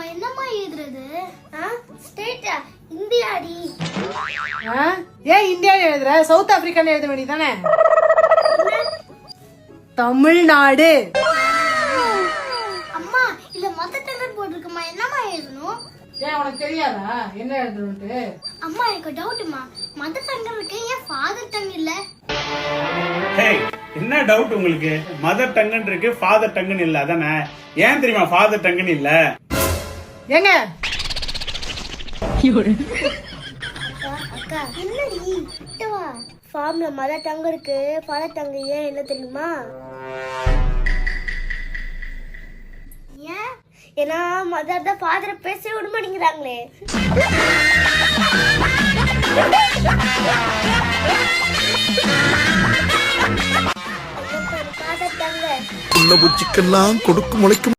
அம்மா என்னம்மா எழுதுறது? ஸ்டேட்டா இந்தியாடி. ஏன் இந்தியா எழுதுற? சவுத் ஆப்பிரிக்கான்னு எழுத வேண்டியதானே? தமிழ்நாடு. அம்மா இல்ல மதர் டங்கன் போட்டுருக்குமா, என்னம்மா எழுதணும்? ஏன் உனக்கு தெரியாதா என்ன எழுதணும்ட்டு? அம்மா எனக்கு டவுட்மா, மதர் டங்கன் இருக்கு, ஏன் ஃபாதர் டங் இல்ல? என்ன டவுட் உங்களுக்கு? மதர் டங்கன் இருக்கு, ஃபாதர் டங்கன் இல்ல, அதானே? ஏன் தெரியுமா ஃபாதர் டங்கன் இல்ல? ஏங்க அக்கா என்னடி கிட்டவா? ஃபார்ம்ல மதர் டங் இருக்கு, ஃபாதர் டங் ஏன் என்ன தெரியுமா? ஏன்? ஏன்னா மதர் தான் ஃபாதரை பேச விட மாட்டேங்கிறாங்களே. உள்ள பூச்சிக்கெல்லாம் கொடுக்கு முளைக்கும்